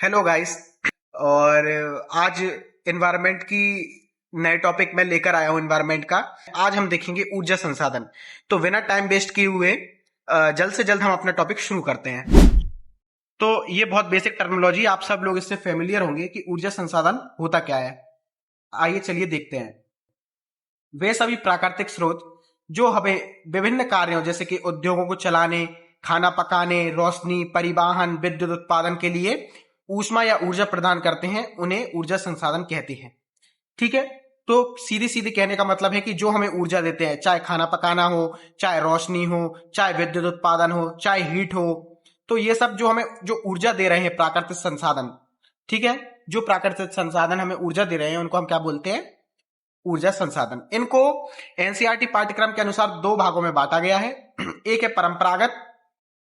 Hello guys. और आज environment की नए टॉपिक में लेकर आया हूं एनवायरनमेंट का। आज हम देखेंगे ऊर्जा संसाधन। तो बिना टाइम वेस्ट किए हुए जल्द से जल्द हम अपना टॉपिक शुरू करते हैं। तो ये बहुत बेसिक टर्मिनोलॉजी, आप सब लोग इससे फेमिलियर होंगे कि ऊर्जा संसाधन होता क्या है। आइए चलिए देखते हैं। वे सभी प्राकृतिक स्रोत जो हमें विभिन्न कार्यों जैसे कि उद्योगों को चलाने, खाना पकाने, रोशनी, परिवहन, विद्युत उत्पादन के लिए ऊष्मा या ऊर्जा प्रदान करते हैं, उन्हें ऊर्जा संसाधन कहते हैं। ठीक है। तो सीधी सीधी कहने का मतलब है कि जो हमें ऊर्जा देते हैं, चाहे खाना पकाना हो, चाहे रोशनी हो, चाहे विद्युत उत्पादन हो, चाहे हीट हो, तो ये सब जो हमें जो ऊर्जा दे रहे हैं प्राकृतिक संसाधन। ठीक है। जो प्राकृतिक संसाधन हमें ऊर्जा दे रहे हैं उनको हम क्या बोलते हैं? ऊर्जा संसाधन। इनको एनसीईआरटी पाठ्यक्रम के अनुसार दो भागों में बांटा गया है। एक है परंपरागत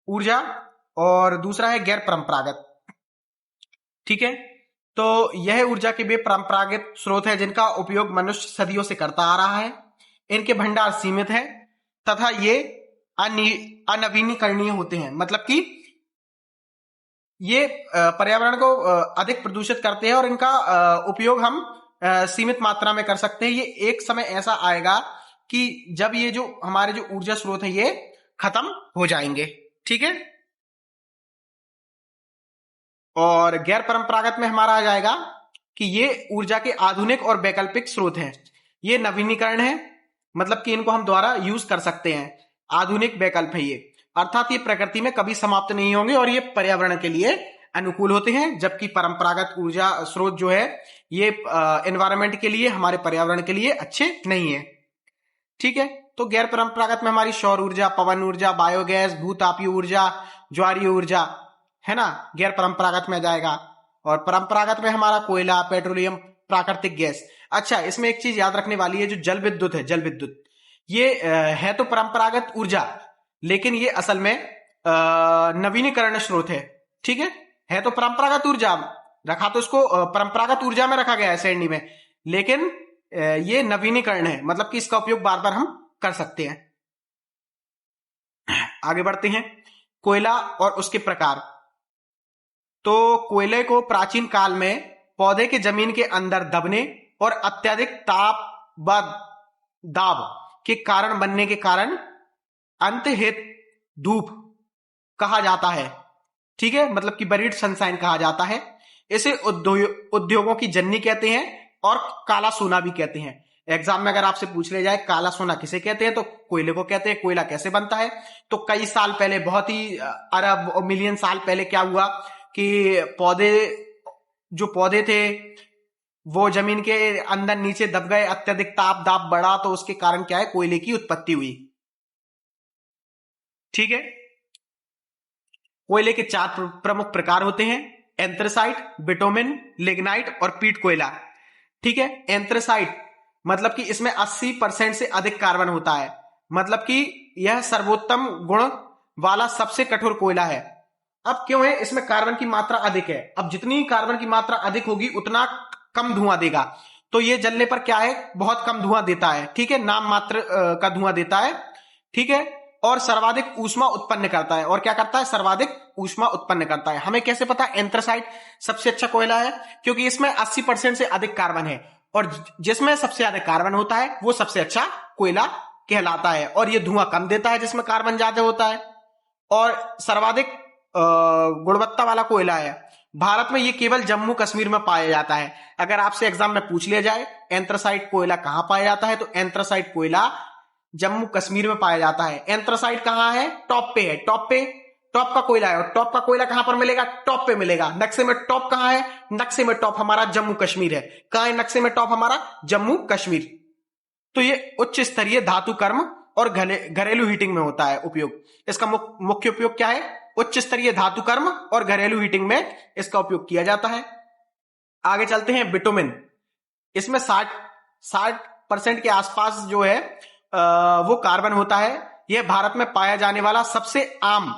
ऊर्जा और दूसरा है गैर परंपरागत। ठीक है। तो यह ऊर्जा के वे परंपरागत स्रोत है जिनका उपयोग मनुष्य सदियों से करता आ रहा है। इनके भंडार सीमित है तथा ये अनवीनीकरणीय होते हैं। मतलब कि ये पर्यावरण को अधिक प्रदूषित करते हैं और इनका उपयोग हम सीमित मात्रा में कर सकते हैं। ये एक समय ऐसा आएगा कि जब ये जो हमारे जो ऊर्जा स्रोत है ये खत्म हो जाएंगे। ठीक है। और गैर परंपरागत में हमारा आ जाएगा कि ये ऊर्जा के आधुनिक और वैकल्पिक स्रोत हैं। ये नवीनीकरण है, मतलब कि इनको हम द्वारा यूज कर सकते हैं। आधुनिक वैकल्प है ये, अर्थात ये प्रकृति में कभी समाप्त नहीं होंगे और ये पर्यावरण के लिए अनुकूल होते हैं। जबकि परंपरागत ऊर्जा स्रोत जो है ये एनवायरमेंट के लिए, हमारे पर्यावरण के लिए अच्छे नहीं है। ठीक है। तो गैर परंपरागत में हमारी सौर ऊर्जा, पवन ऊर्जा, बायोगैस, भूतापीय ऊर्जा, ज्वारीय ऊर्जा है ना, गैर परंपरागत में आ जाएगा। और परंपरागत में हमारा कोयला, पेट्रोलियम, प्राकृतिक गैस। अच्छा, इसमें एक चीज याद रखने वाली है, जो जल विद्युत है, जल विद्युत ये है तो परंपरागत ऊर्जा, लेकिन ये असल में नवीनीकरण स्रोत है। ठीक है तो परंपरागत ऊर्जा रखा, तो इसको परंपरागत ऊर्जा में रखा गया है श्रेणी में, लेकिन ये नवीनीकरण है, मतलब कि इसका उपयोग बार बार हम कर सकते हैं। आगे बढ़ते हैं। कोयला और उसके प्रकार। तो कोयले को प्राचीन काल में पौधे के जमीन के अंदर दबने और अत्यधिक ताप व दाब के कारण बनने के कारण अंतहित धूप कहा जाता है। ठीक है, मतलब कि बरीड सनशाइन कहा जाता है। इसे उद्योगों की जननी कहते हैं और काला सोना भी कहते हैं। एग्जाम में अगर आपसे पूछ ले जाए काला सोना किसे कहते हैं, तो कोयले को कहते हैं। कोयला कैसे बनता है, तो कई साल पहले, बहुत ही अरब और मिलियन साल पहले क्या हुआ कि जो पौधे थे वो जमीन के अंदर नीचे दब गए, अत्यधिक ताप दाब बढ़ा, तो उसके कारण क्या है, कोयले की उत्पत्ति हुई। ठीक है। कोयले के चार प्रमुख प्रकार होते हैं: एंथ्रेसाइट, बिटुमेन, लिग्नाइट और पीट कोयला। ठीक है। एंथ्रेसाइट मतलब कि इसमें 80% से अधिक कार्बन होता है, मतलब कि यह सर्वोत्तम गुण वाला सबसे कठोर कोयला है। अब क्यों है, इसमें कार्बन की मात्रा अधिक है। अब जितनी कार्बन की मात्रा अधिक होगी उतना कम धुआं देगा, तो ये जलने पर क्या है, बहुत कम धुआं देता है। ठीक है, नाम मात्र का धुआं देता है। ठीक है। और सर्वाधिक ऊष्मा उत्पन्न करता है। और क्या करता है, सर्वाधिक ऊष्मा उत्पन्न करता है। हमें कैसे पता एंथ्रासाइट सबसे अच्छा कोयला है? क्योंकि इसमें 80% से अधिक कार्बन है, और जिसमें सबसे ज्यादा कार्बन होता है वो सबसे अच्छा कोयला कहलाता है। और ये धुआं कम देता है जिसमें कार्बन ज्यादा होता है, और सर्वाधिक गुणवत्ता वाला कोयला है। भारत में ये केवल जम्मू कश्मीर में पाया जाता है। अगर आपसे एग्जाम में पूछ लिया जाए एंथ्रासाइट कोयला कहां पाया जाता है, तो एंथ्रासाइट कोयला जम्मू कश्मीर में पाया जाता है। एंथ्रासाइट कहां है, टॉप पे है। टॉप का कोयला है। और टॉप का कोयला कहां पर मिलेगा, टॉप पे मिलेगा। नक्शे में टॉप कहां है, नक्शे में टॉप हमारा जम्मू कश्मीर है। कहां है नक्शे में टॉप हमारा, जम्मू कश्मीर। तो ये उच्च स्तरीय धातु कर्म और घरेलू हीटिंग में होता है उपयोग। इसका मुख्य उपयोग क्या है, उच्च स्तरीय धातु कर्म और घरेलू हीटिंग में इसका उपयोग किया जाता है। आगे चलते हैं। बिटुमेन, इसमें 60% के आसपास जो है वो कार्बन होता है। यह भारत में पाया जाने वाला सबसे आम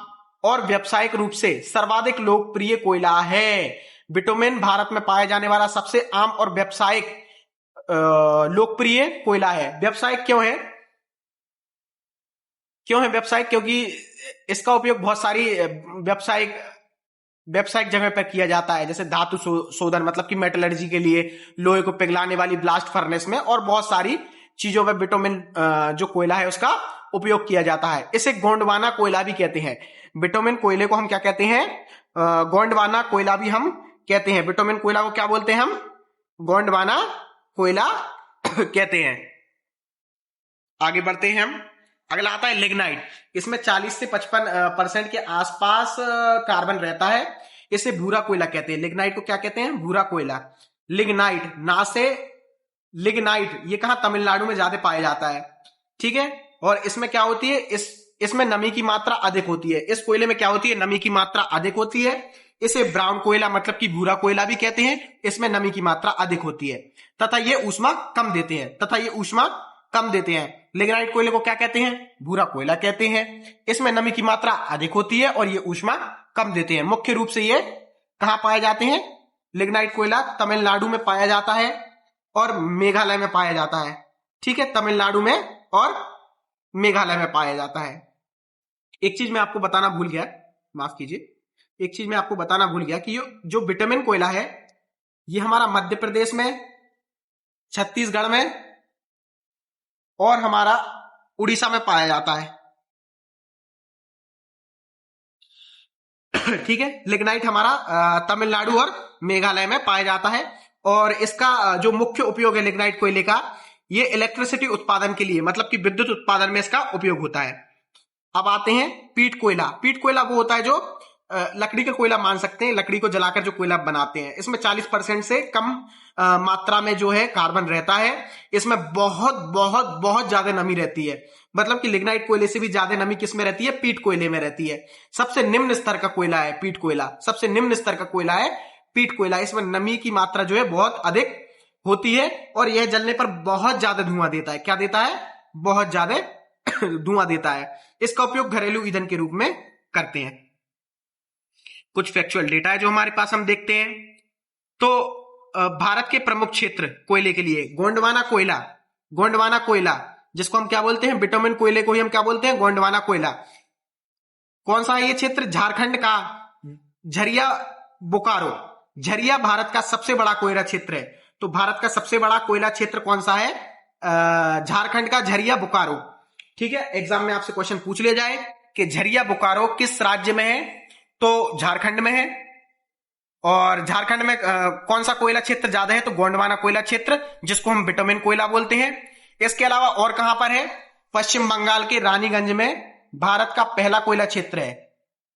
और व्यावसायिक रूप से सर्वाधिक लोकप्रिय कोयला है। बिटुमेन भारत में पाया जाने वाला सबसे आम और व्यावसायिक लोकप्रिय कोयला है। व्यावसायिक क्यों है व्यावसायिक? क्योंकि इसका उपयोग बहुत सारी व्यावसायिक व्यावसायिक जगह पर किया जाता है, जैसे धातु शोधन मतलब कि मेटलर्जी के लिए, लोहे को पिघलाने वाली ब्लास्ट फर्नेस में, और बहुत सारी चीजों में बिटुमेन जो कोयला है उसका उपयोग किया जाता है। इसे गोंडवाना कोयला भी कहते हैं। बिटुमेन कोयले को हम क्या कहते हैं? गोंडवाना कोयला भी हम कहते हैं। बिटुमेन कोयला को क्या बोलते हैं हम? गोंडवाना कोयला कहते हैं। आगे बढ़ते हैं हम। अगला आता है लिग्नाइट। इसमें 40 से 55% के आसपास कार्बन रहता है। इसे भूरा कोयला कहते हैं। लिग्नाइट को क्या कहते हैं? भूरा कोयला। लिग्नाइट ना से लिग्नाइट, ये कहां? तमिलनाडु में ज्यादा पाया जाता है। ठीक है। और इसमें क्या होती है? इसमें नमी की मात्रा अधिक होती है। इस कोयले में क्या होती है? नमी की मात्रा अधिक होती है। इसे ब्राउन कोयला मतलब कि भूरा कोयला भी कहते हैं। इसमें नमी की मात्रा अधिक होती है तथा ये ऊष्मा कम देते हैं। लिग्नाइट कोयले को क्या कहते हैं? भूरा कोयला कहते हैं। इसमें नमी की मात्रा अधिक होती है और ये ऊष्मा कम देते हैं। मुख्य रूप से ये कहां पाए जाते हैं? लिग्नाइट कोयला तमिलनाडु में पाया जाता है और मेघालय में पाया जाता है। ठीक है, तमिलनाडु में और मेघालय में पाया जाता है। एक चीज मैं आपको बताना भूल गया, माफ कीजिए, एक चीज मैं आपको बताना भूल गया कि जो बिटुमेन कोयला है ये हमारा मध्य प्रदेश में, छत्तीसगढ़ में और हमारा उड़ीसा में पाया जाता है। ठीक है, लिग्नाइट हमारा तमिलनाडु और मेघालय में पाया जाता है। और इसका जो मुख्य उपयोग है लिग्नाइट कोयले का, ये इलेक्ट्रिसिटी उत्पादन के लिए, मतलब कि विद्युत उत्पादन में इसका उपयोग होता है। अब आते हैं पीट कोयला। पीट कोयला वो होता है जो लकड़ी का कोयला मान सकते हैं, लकड़ी को जलाकर जो कोयला बनाते हैं। इसमें 40% से कम मात्रा में जो है कार्बन रहता है। इसमें बहुत बहुत बहुत ज्यादा नमी रहती है। मतलब कि लिग्नाइट कोयले से भी ज्यादा नमी किसमें रहती है? पीट कोयले में रहती है। सबसे निम्न स्तर का कोयला है पीट कोयला, सबसे निम्न स्तर का कोयला है पीट कोयला। इसमें नमी की मात्रा जो है बहुत अधिक होती है और यह जलने पर बहुत ज्यादा धुआं देता है। क्या देता है? बहुत ज्यादा धुआं देता है। इसका उपयोग घरेलू ईंधन के रूप में करते हैं। कुछ फैक्चुअल डेटा है जो हमारे पास, हम देखते हैं। तो भारत के प्रमुख क्षेत्र कोयले के लिए गोंडवाना कोयला जिसको हम क्या बोलते हैं? बिटुमेन कोयले को ही हम क्या बोलते हैं? गोंडवाना कोयला। कौन सा है ये क्षेत्र? झारखंड का झरिया बोकारो। झरिया भारत का सबसे बड़ा कोयला क्षेत्र है। तो भारत का सबसे बड़ा कोयला क्षेत्र कौन सा है? झारखंड का झरिया बोकारो। ठीक है, एग्जाम में आपसे क्वेश्चन पूछ लिया जाए कि झरिया बोकारो किस राज्य में है, तो झारखंड में है। और झारखंड में कौन सा कोयला क्षेत्र ज्यादा है? तो गोंडवाना कोयला क्षेत्र, जिसको हम बिटुमेन कोयला बोलते हैं। इसके अलावा और कहां पर है? पश्चिम बंगाल के रानीगंज में भारत का पहला कोयला क्षेत्र है।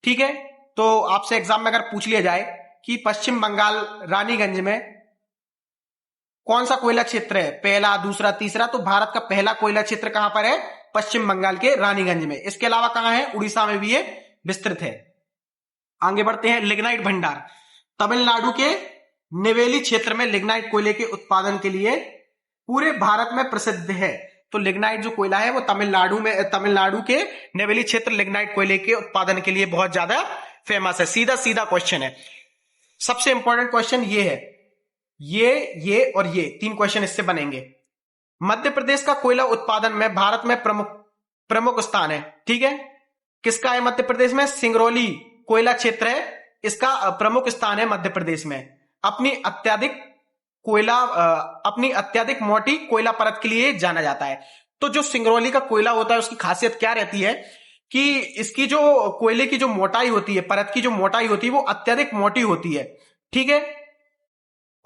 ठीक है, तो आपसे एग्जाम में अगर पूछ लिया जाए कि पश्चिम बंगाल रानीगंज में कौन सा कोयला क्षेत्र है, पहला, दूसरा, तीसरा, तो भारत का पहला कोयला क्षेत्र कहां पर है? पश्चिम बंगाल के रानीगंज में। इसके अलावा कहां है? उड़ीसा में भी ये विस्तृत है। आगे बढ़ते हैं। लिग्नाइट भंडार। तमिलनाडु के नेवेली क्षेत्र में लिग्नाइट कोयले के उत्पादन के लिए पूरे भारत में प्रसिद्ध है। तो लिग्नाइट जो कोयला है वो तमिलनाडु के नेवेली क्षेत्र लिग्नाइट कोयले के उत्पादन के लिए बहुत ज्यादा फेमस है। सीधा सीधा क्वेश्चन है। सबसे इंपॉर्टेंट क्वेश्चन ये है, ये और ये 3 क्वेश्चन इससे बनेंगे। मध्य प्रदेश का कोयला उत्पादन में भारत में प्रमुख स्थान है। ठीक है, किसका है मध्य प्रदेश में? सिंगरौली कोयला क्षेत्र है, इसका प्रमुख स्थान है मध्य प्रदेश में। अपनी अत्यधिक मोटी कोयला परत के लिए जाना जाता है। तो जो सिंगरौली का कोयला होता है उसकी खासियत क्या रहती है कि इसकी जो कोयले की जो मोटाई होती है, परत की जो मोटाई होती है वो अत्यधिक मोटी होती है। ठीक है,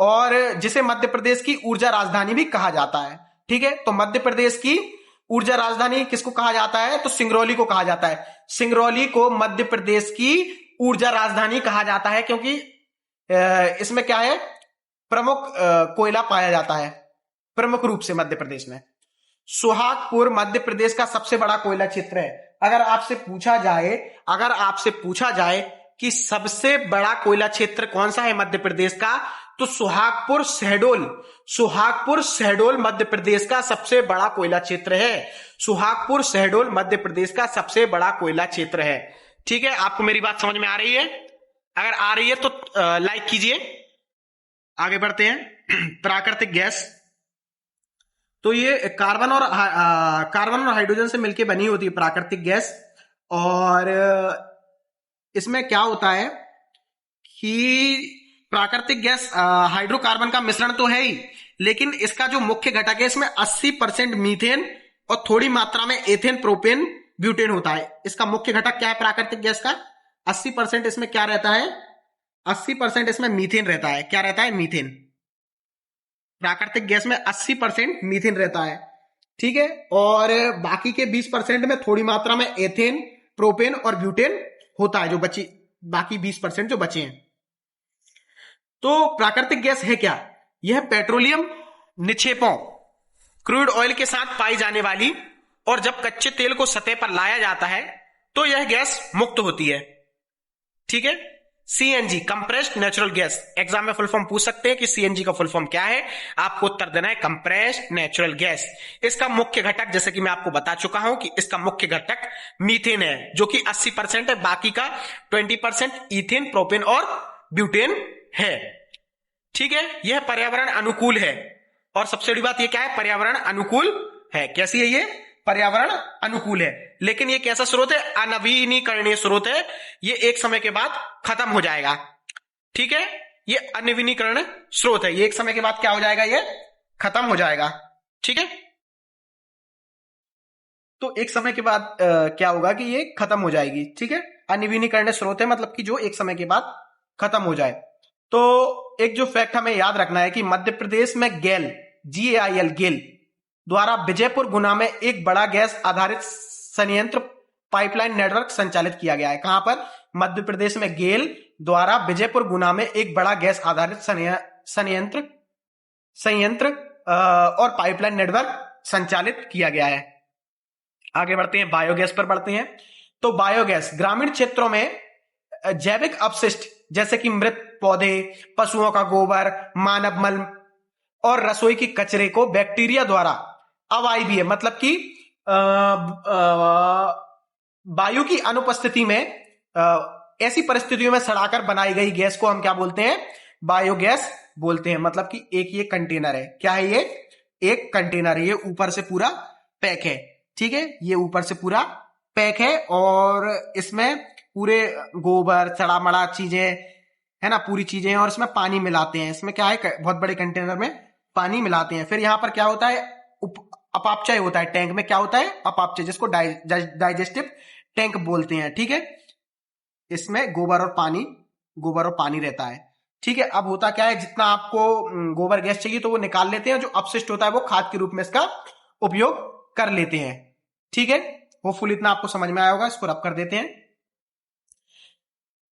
और जिसे मध्य प्रदेश की ऊर्जा राजधानी भी कहा जाता है। ठीक है, तो मध्य प्रदेश की ऊर्जा राजधानी किसको कहा जाता है? तो सिंगरौली को कहा जाता है। सिंगरौली को मध्य प्रदेश की ऊर्जा राजधानी कहा जाता है क्योंकि इसमें क्या है? प्रमुख कोयला पाया जाता है प्रमुख रूप से मध्य प्रदेश में। सुहागपुर मध्य प्रदेश का सबसे बड़ा कोयला क्षेत्र है। अगर आपसे पूछा जाए कि सबसे बड़ा कोयला क्षेत्र कौन सा है मध्य प्रदेश का, तो सुहागपुर शहडोल मध्य प्रदेश का सबसे बड़ा कोयला क्षेत्र है। सुहागपुर शहडोल मध्य प्रदेश का सबसे बड़ा कोयला क्षेत्र है। ठीक है, आपको मेरी बात समझ में आ रही है? अगर आ रही है तो लाइक कीजिए। आगे बढ़ते हैं। प्राकृतिक गैस। तो ये कार्बन और हाइड्रोजन से मिलकर बनी होती है प्राकृतिक गैस। और इसमें क्या होता है कि प्राकृतिक गैस हाइड्रोकार्बन का मिश्रण तो है ही, लेकिन इसका जो मुख्य घटक है इसमें 80% मीथेन और थोड़ी मात्रा में एथेन, प्रोपेन, ब्यूटेन होता है। इसका मुख्य घटक क्या है प्राकृतिक गैस का? 80% इसमें क्या रहता है? 80% इसमें मीथेन रहता है। क्या रहता है? मीथेन। प्राकृतिक गैस में 80% मीथेन रहता है, ठीक है। और बाकी के 20% में थोड़ी मात्रा में एथेन, प्रोपेन और ब्यूटेन होता है, जो बची बाकी 20% जो बचे हैं। तो प्राकृतिक गैस है क्या? यह पेट्रोलियम निक्षेपों, क्रूड ऑयल के साथ पाई जाने वाली, और जब कच्चे तेल को सतह पर लाया जाता है तो यह गैस मुक्त होती है, ठीक है। CNG, compressed natural gas, exam में फुल फॉर्म पूछ सकते हैं कि सीएनजी का फुल फॉर्म क्या है, आपको उत्तर देना है कंप्रेस्ड नेचुरल गैस। इसका मुख्य घटक, जैसे कि मैं आपको बता चुका हूं कि इसका मुख्य घटक मीथेन है, जो कि 80% है, बाकी का 20% ईथेन, प्रोपेन और ब्यूटेन है, ठीक है। यह पर्यावरण अनुकूल है, और सबसे बड़ी बात यह क्या है? पर्यावरण अनुकूल है। कैसी है ये? पर्यावरण अनुकूल है। लेकिन ये कैसा स्रोत है? अनवीनीकरणीय स्रोत है। ये एक समय के बाद खत्म हो जाएगा, ठीक है। ये अनवीनीकरण स्रोत है, ये एक समय के बाद क्या हो जाएगा? ये खत्म हो जाएगा, ठीक है। तो एक समय के बाद क्या होगा कि ये खत्म हो जाएगी, ठीक है। अनवीनीकरण स्रोत है, मतलब कि जो एक समय के बाद खत्म हो जाए। तो एक जो फैक्ट हमें याद रखना है कि मध्य प्रदेश में गेल, GAIL, गेल द्वारा विजयपुर गुना में एक बड़ा गैस आधारित संयंत्र पाइपलाइन नेटवर्क संचालित किया गया है। कहां पर? मध्य प्रदेश में गेल द्वारा विजयपुर गुना में एक बड़ा गैस आधारित संयंत्र और पाइपलाइन नेटवर्क संचालित किया गया है। आगे बढ़ते हैं, बायोगैस पर बढ़ते हैं। तो बायोगैस ग्रामीण क्षेत्रों में जैविक अपशिष्ट जैसे कि मृत पौधे, पशुओं का गोबर, मानव मल और रसोई की कचरे को बैक्टीरिया द्वारा अवायवीय, मतलब कि वायु की अनुपस्थिति में ऐसी परिस्थितियों में सड़ाकर बनाई गई गैस को हम क्या बोलते हैं? बायोगैस बोलते हैं। मतलब कि एक ये कंटेनर है, क्या है ये? एक कंटेनर है, ये ऊपर से पूरा पैक है, ठीक है। ये ऊपर से पूरा पैक है और इसमें पूरे गोबर, सड़ा मड़ा चीजें है ना, पूरी चीजें, और इसमें पानी मिलाते हैं। इसमें क्या है? बहुत बड़े कंटेनर में पानी मिलाते हैं। फिर यहां पर क्या होता है? अपापचय होता है। टैंक में क्या होता है? अपापचय, जिसको डाइजेस्टिव टैंक बोलते हैं, ठीक है। इसमें गोबर और पानी रहता है, ठीक है। अब होता क्या है? जितना आपको गोबर गैस चाहिए तो वो निकाल लेते हैं, जो अपशिष्ट होता है वो खाद के रूप में इसका उपयोग कर लेते हैं, ठीक है। होपफुल इतना आपको समझ में आया होगा। इसको रब कर देते हैं।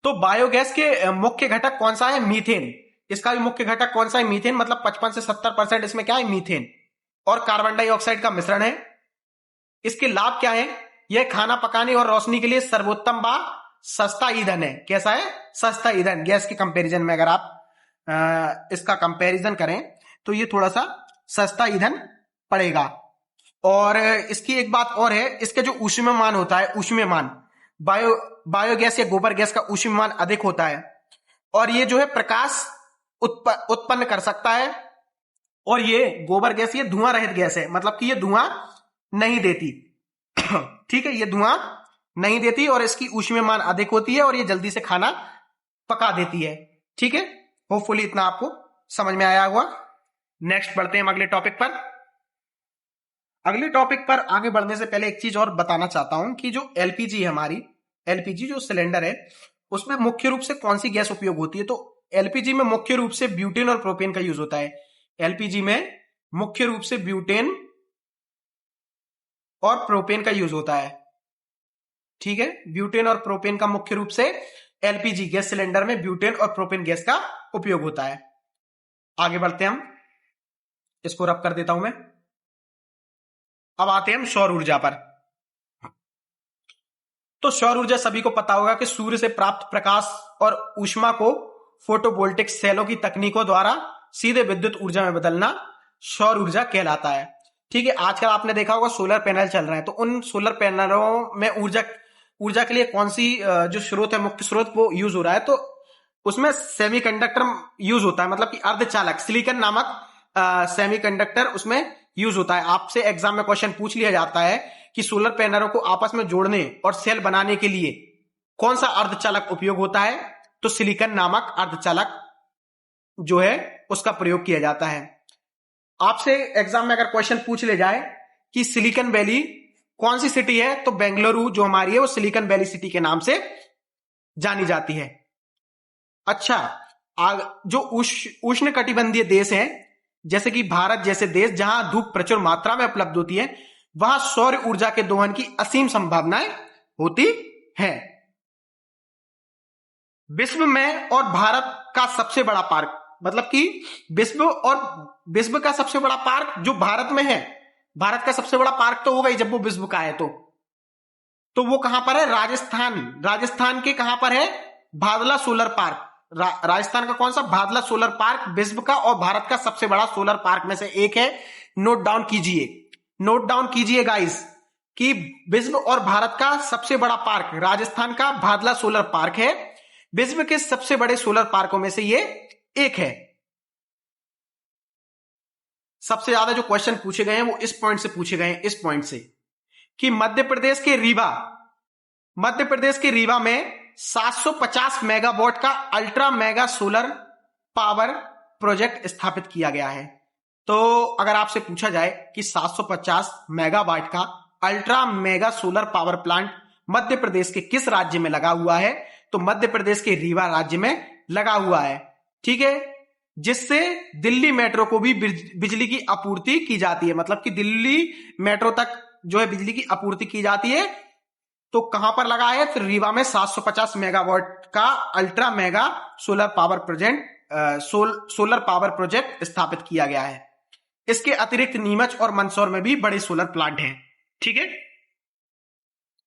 तो बायोगैस के मुख्य घटक कौन सा है? मीथेन। इसका भी मुख्य घटक कौन सा है? मीथेन। मतलब 55 से 70% इसमें क्या है? मीथेन और कार्बन डाइऑक्साइड का मिश्रण है। इसके लाभ क्या है? यह खाना पकाने और रोशनी के लिए सर्वोत्तम व सस्ता ईंधन है। कैसा है? सस्ता ईंधन। गैस के कंपैरिजन में अगर आप इसका कंपैरिजन करें तो ये थोड़ा सा सस्ता ईंधन पड़ेगा। और इसकी एक बात और है, इसके जो ऊष्मीयमान होता है, ऊष्मीयमान, बायोगैस या गोबर गैस का ऊष्मीयमान अधिक होता है, और ये जो है प्रकाश उत्पन्न कर सकता है। और ये गोबर गैस ये धुआं रहित गैस है, मतलब कि ये धुआं नहीं देती, ठीक है। ये धुआं नहीं देती और इसकी ऊष्मीयमान अधिक होती है और ये जल्दी से खाना पका देती है, ठीक है। होपफुली इतना आपको समझ में आया होगा। नेक्स्ट बढ़ते हैं हम अगले टॉपिक पर। अगले टॉपिक पर आगे बढ़ने से पहले एक चीज और बताना चाहता हूं कि जो एलपीजी है हमारी, एलपीजी जो सिलेंडर है, उसमें मुख्य रूप से कौन सी गैस उपयोग होती है? तो एलपीजी में मुख्य रूप से ब्यूटेन और प्रोपेन का यूज होता है। एलपीजी में मुख्य रूप से ब्यूटेन और प्रोपेन का यूज होता है, ठीक है। ब्यूटेन और प्रोपेन का मुख्य रूप से एलपीजी गैस सिलेंडर में ब्यूटेन और प्रोपेन गैस का उपयोग होता है। आगे बढ़ते हैं हम, इसको रब कर देता हूं मैं। अब आते हैं हम सौर ऊर्जा पर। तो सौर ऊर्जा सभी को पता होगा कि सूर्य से प्राप्त प्रकाश और ऊष्मा को फोटोवोल्टिक सेलों की तकनीकों द्वारा सीधे विद्युत ऊर्जा में बदलना सौर ऊर्जा कहलाता है, ठीक है। आजकल आपने देखा होगा सोलर पैनल चल रहे हैं, तो उन सोलर पैनलों में ऊर्जा के लिए कौन सी जो स्रोत है, मुख्य स्रोत, वो यूज हो रहा है। तो उसमें सेमीकंडक्टर यूज होता है, मतलब कि अर्धचालक सिलिकॉन नामक सेमीकंडक्टर उसमें यूज होता है। आपसे एग्जाम में क्वेश्चन पूछ लिया जाता है कि सोलर पैनलों को आपस में जोड़ने और सेल बनाने के लिए कौन सा अर्धचालक उपयोग होता है? तो सिलिकॉन नामक अर्धचालक जो है उसका प्रयोग किया जाता है। आपसे एग्जाम में अगर क्वेश्चन पूछ ले जाए कि सिलिकॉन वैली कौन सी सिटी है, तो बेंगलुरु जो हमारी है वो सिलिकॉन वैली सिटी के नाम से जानी जाती है। अच्छा, जो उष्ण कटिबंधीय देश हैं जैसे कि भारत जैसे देश, जहां धूप प्रचुर मात्रा में उपलब्ध होती है, वहां सौर ऊर्जा के दोहन की असीम संभावनाएं होती हैं। विश्व में और भारत का सबसे बड़ा पार्क, मतलब कि विश्व का सबसे बड़ा पार्क जो भारत में है, भारत का सबसे बड़ा पार्क तो होगा ही जब वो विश्व का है, तो वो कहां पर है? राजस्थान के कहां पर है? भादला सोलर पार्क। राजस्थान का कौन सा? भादला सोलर पार्क विश्व का और भारत का सबसे बड़ा सोलर पार्क में से एक है। नोट डाउन कीजिए गाइस कि विश्व और भारत का सबसे बड़ा पार्क राजस्थान का भादला सोलर पार्क है। विश्व के सबसे बड़े सोलर पार्कों में से ये एक है। सबसे ज्यादा जो क्वेश्चन पूछे गए हैं वो इस पॉइंट से पूछे गए हैं, इस पॉइंट से कि मध्य प्रदेश के रीवा में 750 मेगावाट का ultra mega solar power project स्थापित किया गया है। तो अगर आपसे पूछा जाए कि 750 मेगावाट का ultra mega solar power plant Madhya Pradesh के किस राज्य में लगा हुआ है, तो मध्य प्रदेश के रीवा राज्य में लगा हुआ है। ठीक है, जिससे दिल्ली मेट्रो को भी बिजली की आपूर्ति की जाती है, मतलब कि दिल्ली मेट्रो तक जो है बिजली की आपूर्ति की जाती है। तो कहां पर लगा है? तो रीवा में 750 मेगावाट का ultra mega solar power project स्थापित किया गया है। इसके अतिरिक्त नीमच और मंदसौर में भी बड़े सोलर प्लांट हैं। ठीक है,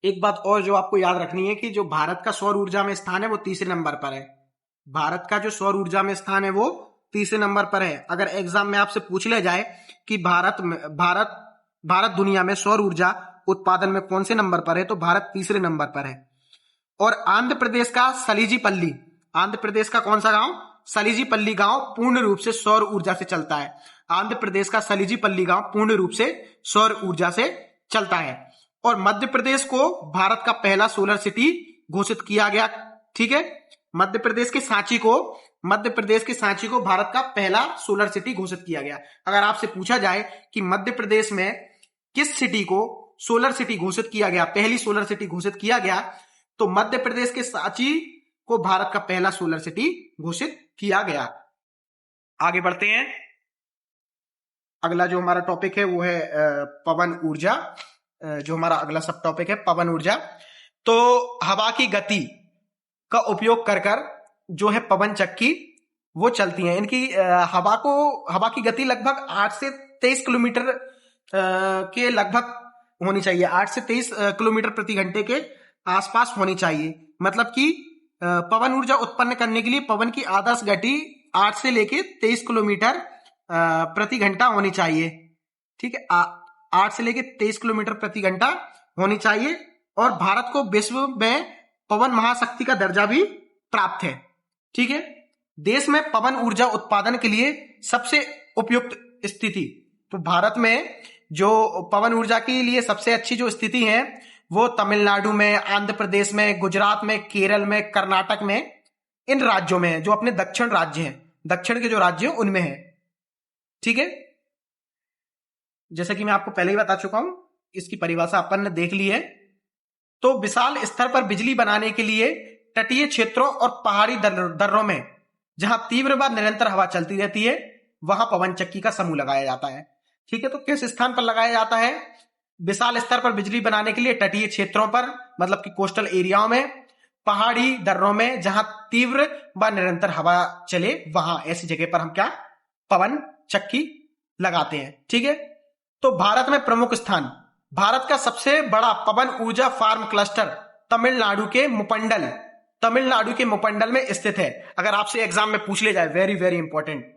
एक बात और जो आपको याद रखनी है कि जो भारत का सौर ऊर्जा में स्थान है वो तीसरे नंबर पर है। भारत का जो सौर ऊर्जा में स्थान है वो तीसरे नंबर पर है। अगर एग्जाम में आपसे पूछ लिया जाए कि भारत दुनिया में सौर ऊर्जा उत्पादन में कौन से नंबर पर है, तो भारत तीसरे नंबर पर है। और आंध्र प्रदेश का कौन सा गांव? सलीजीपल्ली गांव पूर्ण रूप से सौर ऊर्जा से चलता है। आंध्र प्रदेश का सलीजीपल्ली गांव पूर्ण रूप से सौर ऊर्जा से चलता है। और मध्य प्रदेश को भारत का पहला सोलर सिटी घोषित किया गया। ठीक है, मध्य प्रदेश के सांची को भारत का पहला सोलर सिटी घोषित किया गया। अगर आपसे पूछा जाए कि मध्य प्रदेश में किस सिटी को सोलर सिटी घोषित किया गया, पहली सोलर सिटी घोषित किया गया, तो मध्य प्रदेश के सांची को भारत का पहला सोलर सिटी घोषित किया गया। आगे बढ़ते हैं। अगला जो हमारा टॉपिक है वो है पवन ऊर्जा। जो हमारा अगला सब टॉपिक है पवन ऊर्जा। तो हवा की गति का उपयोग कर जो है पवन चक्की वो चलती हैं। इनकी हवा की गति लगभग 8 से 23 किलोमीटर के लगभग होनी चाहिए। 8 से 23 किलोमीटर प्रति घंटे के आसपास होनी चाहिए। मतलब कि पवन ऊर्जा उत्पन्न करने के लिए पवन की आदर्श गति 8 से लेके 23 किलोमीटर प्रति घंटा होनी चाहिए। ठीक है, 8 से लेके 23 किलोमीटर प्रति घंटा होनी चाहिए। और भारत को विश्व में पवन महाशक्ति का दर्जा भी प्राप्त है। ठीक है, देश में पवन ऊर्जा उत्पादन के लिए सबसे उपयुक्त स्थिति, तो भारत में जो पवन ऊर्जा के लिए सबसे अच्छी जो स्थिति है वो तमिलनाडु में, आंध्र प्रदेश में, गुजरात में, केरल में, कर्नाटक में, इन राज्यों में है, जो अपने दक्षिण राज्य हैं, दक्षिण के जो राज्य हैं उनमें है। ठीक है, जैसा कि मैं आपको पहले ही बता चुका हूं, इसकी परिभाषा अपन ने देख ली है। तो विशाल स्तर पर बिजली बनाने के लिए तटीय क्षेत्रों और पहाड़ी दर्रों में जहां तीव्र व निरंतर हवा चलती रहती है वहां पवन चक्की का समूह लगाया जाता है। ठीक है, तो किस स्थान पर लगाया जाता है? विशाल स्तर पर बिजली बनाने के लिए तटीय क्षेत्रों पर, मतलब कि कोस्टल एरियाओं में, पहाड़ी दर्रों में जहां तीव्र व निरंतर हवा चले, वहां ऐसी जगह पर हम क्या पवन चक्की लगाते हैं। ठीक है, तो भारत में प्रमुख स्थान, भारत का सबसे बड़ा पवन ऊर्जा फार्म क्लस्टर तमिलनाडु के मुपंडल में स्थित है। अगर आपसे एग्जाम में पूछ ले जाए, वेरी वेरी इंपॉर्टेंट,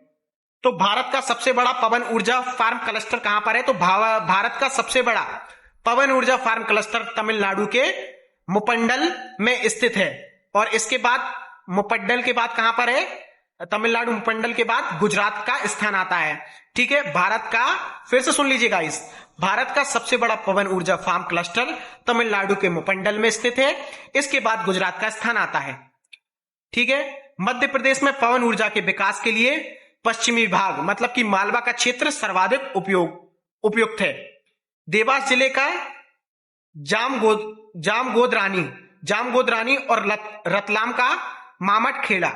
तो भारत का सबसे बड़ा पवन ऊर्जा फार्म क्लस्टर कहां पर है? तो भारत का सबसे बड़ा पवन ऊर्जा फार्म क्लस्टर तमिलनाडु के मुपंडल में स्थित है। और इसके बाद मुपंडल के बाद कहां पर है? तमिलनाडु मुपंडल के बाद गुजरात का स्थान आता है। ठीक है, भारत का, फिर से सुन लीजिएगा इस, भारत का सबसे बड़ा पवन ऊर्जा फार्म क्लस्टर तमिलनाडु के मुपंडल में स्थित है। इसके बाद गुजरात का स्थान आता है। ठीक है। मध्य प्रदेश में पवन ऊर्जा के विकास के लिए पश्चिमी विभाग मतलब कि मालवा का क्षेत्र सर्वाधिक उपयुक्त है। देवास जिले का जामगोदरानी और रतलाम का मामटखेड़ा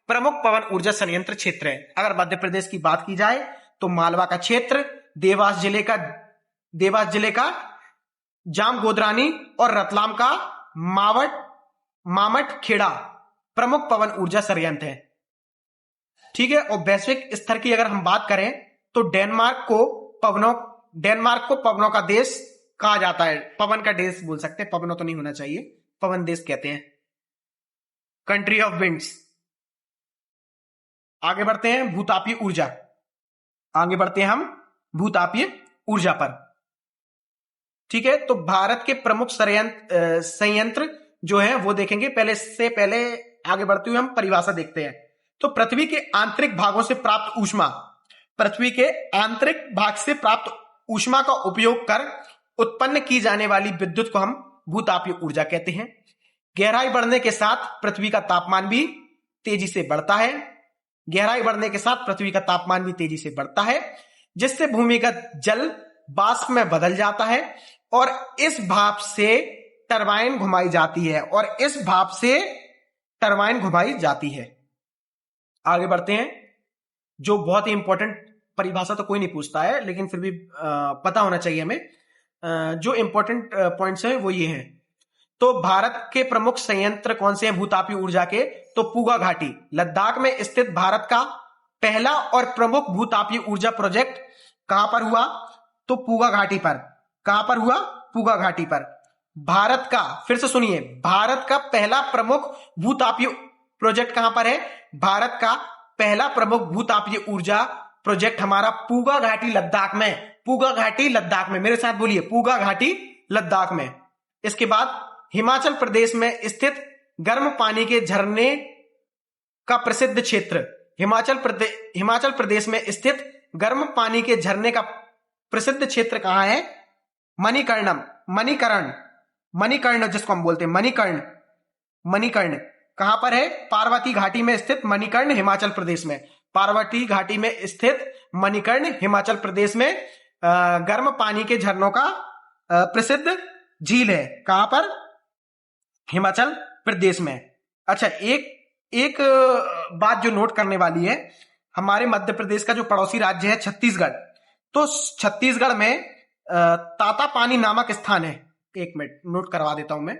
प्रमुख पवन ऊर्जा संयंत्र क्षेत्र है। अगर मध्य प्रदेश की बात की जाए तो मालवा का क्षेत्र, देवास जिले का जामगोदरानी और रतलाम का मामटखेड़ा प्रमुख पवन ऊर्जा संयंत्र है। ठीक है। और वैश्विक स्तर की अगर हम बात करें तो डेनमार्क को पवनों का देश कहा जाता है। पवन का देश बोल सकते हैं, पवनों तो नहीं होना चाहिए, पवन देश कहते हैं, कंट्री ऑफ विंड्स। आगे बढ़ते हैं भूतापीय ऊर्जा पर। ठीक है। तो भारत के प्रमुख संयंत्र जो है वो देखेंगे। पहले आगे बढ़ते हुए हम परिभाषा देखते हैं। तो पृथ्वी के आंतरिक भाग से प्राप्त ऊष्मा का उपयोग कर उत्पन्न की जाने वाली विद्युत को हम भूतापीय ऊर्जा कहते हैं। गहराई बढ़ने के साथ पृथ्वी का तापमान भी तेजी से बढ़ता है, जिससे भूमिगत जल वाष्प में बदल जाता है और इस भाप से टरबाइन घुमाई जाती है। आगे बढ़ते हैं। जो बहुत ही इंपॉर्टेंट, परिभाषा तो कोई नहीं पूछता है लेकिन फिर भी पता होना चाहिए हमें। जो इंपॉर्टेंट पॉइंट्स हैं वो ये हैं। तो भारत के प्रमुख संयंत्र कौन से हैं भूतापीय ऊर्जा के? तो पूगा घाटी, लद्दाख में स्थित भारत का पहला और प्रमुख भूतापीय ऊर्जा प्रोजेक्ट कहां पर हुआ? तो पूगा घाटी पर। कहां पर हुआ? पूगा घाटी पर। भारत का, फिर से सुनिए, भारत का पहला प्रमुख भूतापीय प्रोजेक्ट कहां पर है? भारत का पहला प्रमुख भूतापीय ऊर्जा प्रोजेक्ट हमारा पूगा घाटी लद्दाख में। मेरे साथ बोलिए, पूगा घाटी लद्दाख में। इसके बाद हिमाचल प्रदेश में स्थित गर्म पानी के झरने का प्रसिद्ध क्षेत्र। हिमाचल प्रदेश में स्थित गर्म पानी के झरने का प्रसिद्ध क्षेत्र कहां है? मणिकर्ण जिसको हम बोलते हैं मणिकर्ण कहां पर है? पार्वती घाटी में स्थित मणिकर्ण हिमाचल प्रदेश में। पार्वती घाटी में स्थित मणिकर्ण हिमाचल प्रदेश में गर्म पानी के झरनों का प्रसिद्ध झील है। कहां पर? हिमाचल प्रदेश में। अच्छा, एक बात जो नोट करने वाली है, हमारे मध्य प्रदेश का जो पड़ोसी राज्य है छत्तीसगढ़, तो छत्तीसगढ़ में तातापानी नामक स्थान है। एक मिनट नोट करवा देता हूं मैं।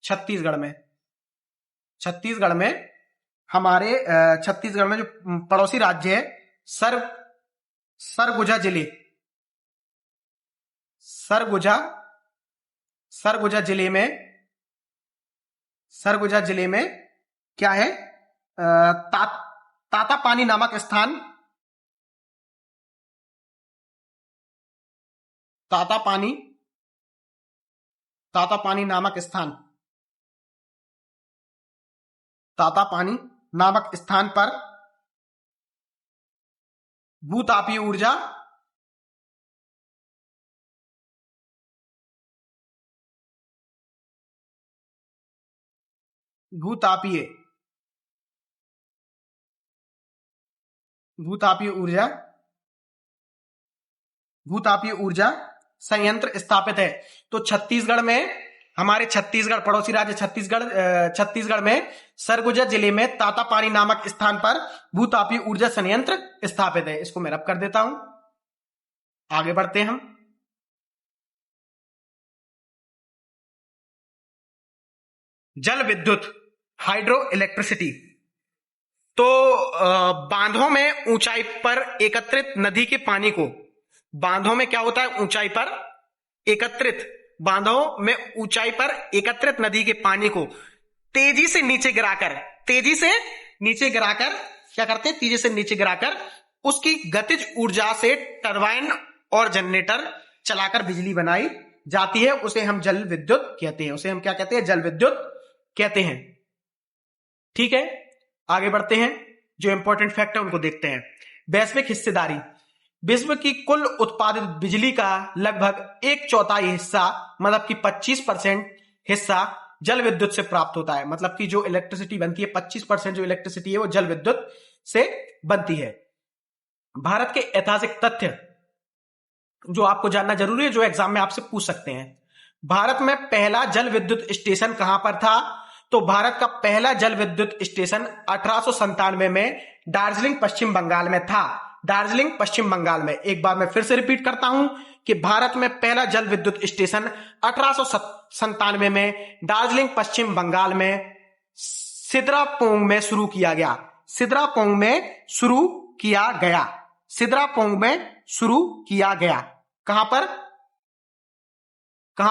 छत्तीसगढ़ में हमारे छत्तीसगढ़ में जो पड़ोसी राज्य है सरगुजा जिले में क्या है? तातापानी नामक स्थान, तातापानी नामक स्थान पर भूतापीय ऊर्जा भूतापीय ऊर्जा संयंत्र स्थापित है। तो छत्तीसगढ़ में, हमारे छत्तीसगढ़ पड़ोसी राज्य छत्तीसगढ़ में सरगुजा जिले में तातापानी नामक स्थान पर भूतापीय ऊर्जा संयंत्र स्थापित है। इसको मैं रब कर देता हूं। आगे बढ़ते हैं हम। जल विद्युत, हाइड्रो इलेक्ट्रिसिटी। तो बांधों में ऊंचाई पर एकत्रित नदी के पानी को, बांधों में क्या होता है? ऊंचाई पर एकत्रित नदी के पानी को तेजी से नीचे गिराकर क्या करते हैं? तेजी से नीचे गिराकर उसकी गतिज ऊर्जा से टरबाइन और जनरेटर चलाकर बिजली बनाई जाती है। उसे हम जल विद्युत कहते हैं। उसे हम क्या कहते हैं? जल विद्युत कहते हैं। ठीक है, आगे बढ़ते हैं। जो इंपॉर्टेंट फैक्ट है उनको देखते हैं। वैश्विक हिस्सेदारी, विश्व की कुल उत्पादित बिजली का लगभग 1/4 हिस्सा, मतलब कि 25% हिस्सा जल विद्युत से प्राप्त होता है। मतलब कि जो इलेक्ट्रिसिटी बनती है 25% जो इलेक्ट्रिसिटी है वो जल विद्युत से बनती है। भारत के ऐतिहासिक तथ्य जो आपको जानना जरूरी है, जो एग्जाम में आपसे पूछ सकते हैं। भारत में पहला जल विद्युत स्टेशन कहां पर था? तो भारत का पहला जल विद्युत स्टेशन 1897 में दार्जिलिंग पश्चिम बंगाल में था। दार्जिलिंग पश्चिम बंगाल में। एक बार मैं फिर से रिपीट करता हूं कि भारत में पहला जल विद्युत स्टेशन 1897 में दार्जिलिंग पश्चिम बंगाल में सिद्रापोंग में शुरू किया गया। सिद्रापोंग में शुरू किया गया। सिद्रापोंग में शुरू किया गया। कहां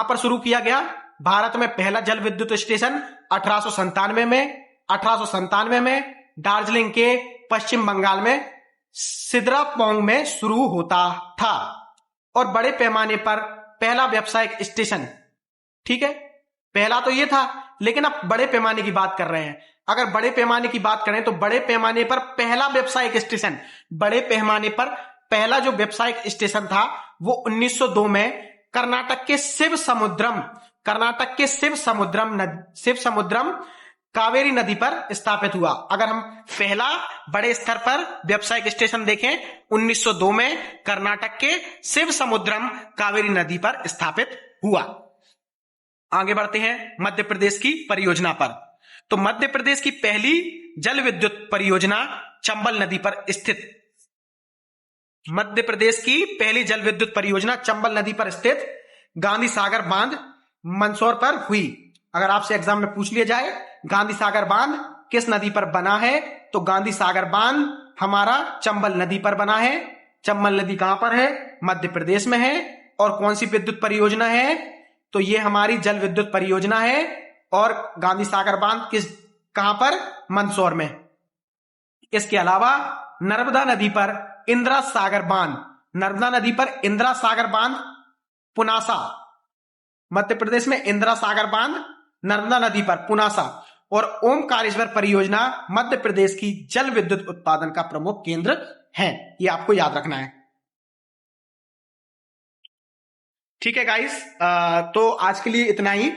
पर शुरू किया गया? भारत में पहला जल विद्युत स्टेशन 1897 में दार्जिलिंग के पश्चिम बंगाल में सिद्रापोंग में शुरू होता था। और बड़े पैमाने पर पहला व्यावसायिक स्टेशन, ठीक है, पहला तो ये था, लेकिन अब बड़े पैमाने की बात कर रहे हैं। अगर बड़े पैमाने की बात करें तो बड़े पैमाने पर पहला व्यावसायिक स्टेशन, बड़े पैमाने पर पहला जो व्यावसायिक स्टेशन था वो 1902 में कर्नाटक के शिव समुद्रम कावेरी नदी पर स्थापित हुआ। अगर हम पहला बड़े स्तर पर व्यावसायिक स्टेशन देखें 1902 में कर्नाटक के शिव समुद्रम कावेरी नदी पर स्थापित हुआ। आगे बढ़ते हैं मध्य प्रदेश की परियोजना पर। तो मध्य प्रदेश की पहली जल विद्युत परियोजना चंबल नदी पर स्थित, मध्य प्रदेश की पहली जल विद्युत परियोजना चंबल नदी पर स्थित गांधी सागर बांध मंदसौर पर हुई। अगर आपसे एग्जाम में पूछ लिया जाए गांधी सागर बांध किस नदी पर बना है, तो गांधी सागर बांध हमारा चंबल नदी पर बना है। चंबल नदी कहां पर है? मध्य प्रदेश में है। और कौन सी विद्युत परियोजना है? तो ये हमारी जल विद्युत परियोजना है। और गांधी सागर बांध कहां पर? मंदसौर में। इसके अलावा नर्मदा नदी पर इंदिरा सागर बांध, नर्मदा नदी पर इंदिरा सागर बांध पुनासा, मध्य प्रदेश में इंदिरा सागर बांध नर्मदा नदी पर पुनासा। और ओमकारेश्वर परियोजना मध्य प्रदेश की जल विद्युत उत्पादन का प्रमुख केंद्र है। ये आपको याद रखना है। ठीक है गाइस, तो आज के लिए इतना ही।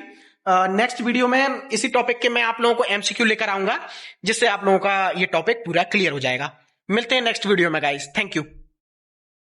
नेक्स्ट वीडियो में इसी टॉपिक के मैं आप लोगों को एमसीक्यू लेकर आऊंगा, जिससे आप लोगों का ये टॉपिक पूरा क्लियर हो जाएगा। मिलते हैं नेक्स्ट वीडियो में गाइस। Thank you.